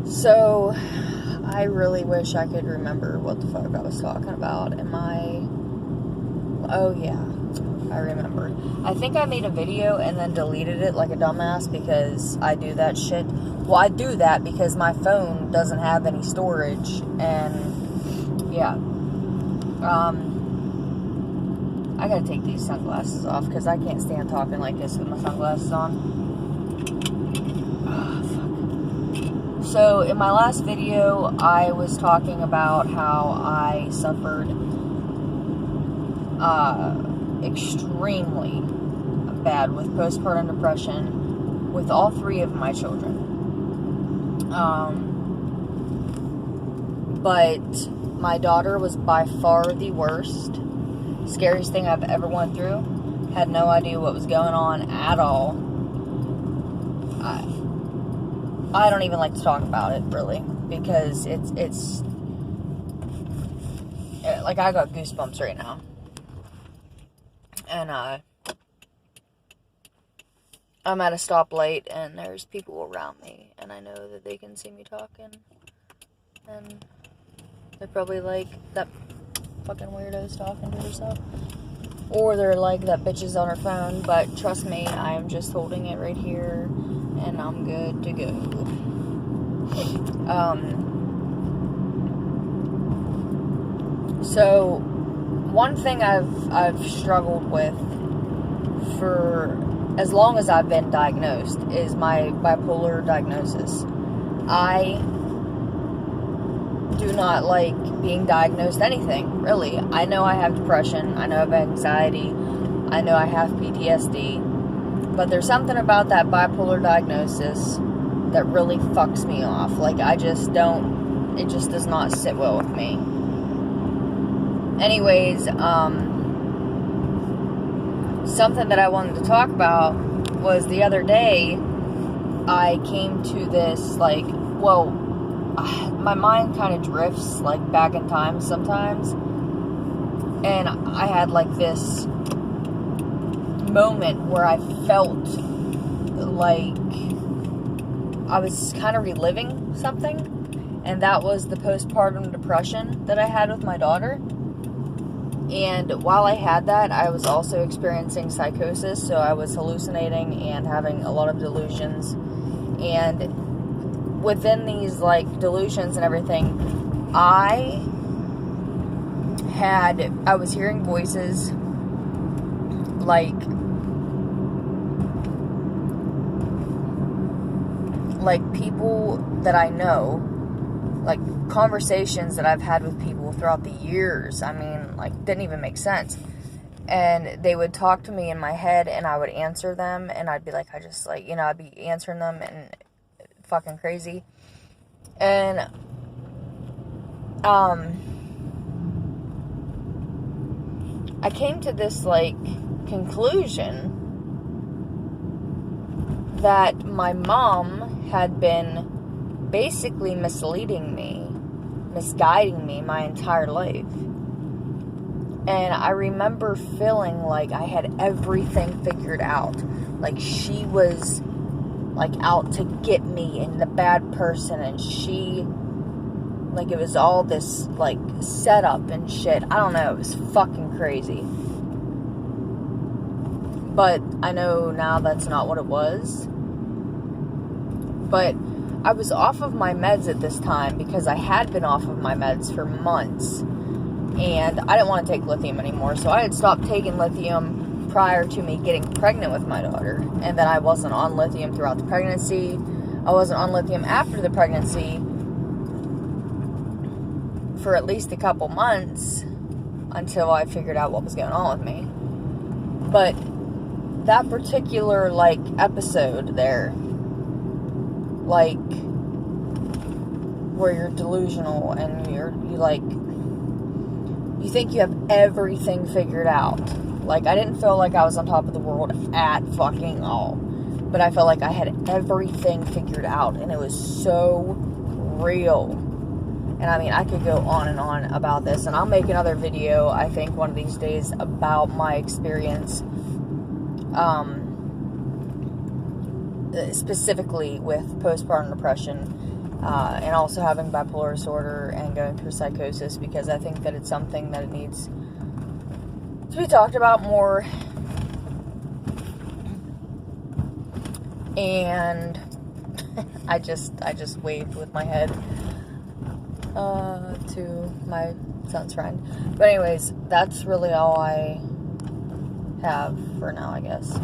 So, I really wish I could remember what the fuck I was talking about. Oh yeah, I remember. I think I made a video and then deleted it like a dumbass because I do that shit. Well, I do that because my phone doesn't have any storage, and yeah. I gotta take these sunglasses off because I can't stand talking like this with my sunglasses on. So, in my last video, I was talking about how I suffered extremely bad with postpartum depression with all three of my children. But my daughter was by far the worst. Scariest thing I've ever went through. Had no idea what was going on at all. I don't even like to talk about it, really, because it's like I got goosebumps right now. And I'm at a stoplight and there's people around me and I know that they can see me talking and they're probably like, that fucking weirdo's talking to herself. Or they're like, that bitch is on her phone, but trust me, I'm just holding it right here and I'm good to go. So one thing I've struggled with for as long as I've been diagnosed is my bipolar diagnosis. I do not like being diagnosed anything, really. I know I have depression, I know I have anxiety, I know I have PTSD, but there's something about that bipolar diagnosis that really fucks me off. Like, it just does not sit well with me. Anyways, something that I wanted to talk about was the other day, I came to this, like, well, my mind kind of drifts, like, back in time sometimes, and I had, like, this moment where I felt like I was kind of reliving something, and that was the postpartum depression that I had with my daughter. And while I had that, I was also experiencing psychosis, so I was hallucinating and having a lot of delusions. And within these, like, delusions and everything, I was hearing voices, like people that I know, like conversations that I've had with people throughout the years. I mean, like, didn't even make sense. And they would talk to me in my head and I would answer them and I'd be like, I'd be answering them and fucking crazy. And, I came to this, like, conclusion that my mom had been basically misguiding me my entire life. And I remember feeling like I had everything figured out. Like, she was, like, out to get me and the bad person, and like, it was all this, like, setup and shit. I don't know, it was fucking crazy. But I know now that's not what it was. But I was off of my meds at this time because I had been off of my meds for months. And I didn't want to take lithium anymore. So I had stopped taking lithium prior to me getting pregnant with my daughter. And then I wasn't on lithium throughout the pregnancy. I wasn't on lithium after the pregnancy for at least a couple months until I figured out what was going on with me. But that particular, like, episode there, like, where you're delusional and you think you have everything figured out. Like, I didn't feel like I was on top of the world at fucking all, but I felt like I had everything figured out, and it was so real. And I mean, I could go on and on about this, and I'll make another video, I think, one of these days about my experience, specifically with postpartum depression. and also having bipolar disorder and going through psychosis, because I think that it's something that it needs to be talked about more. And I just waved with my head to my son's friend. But anyways, that's really all I have for now, I guess.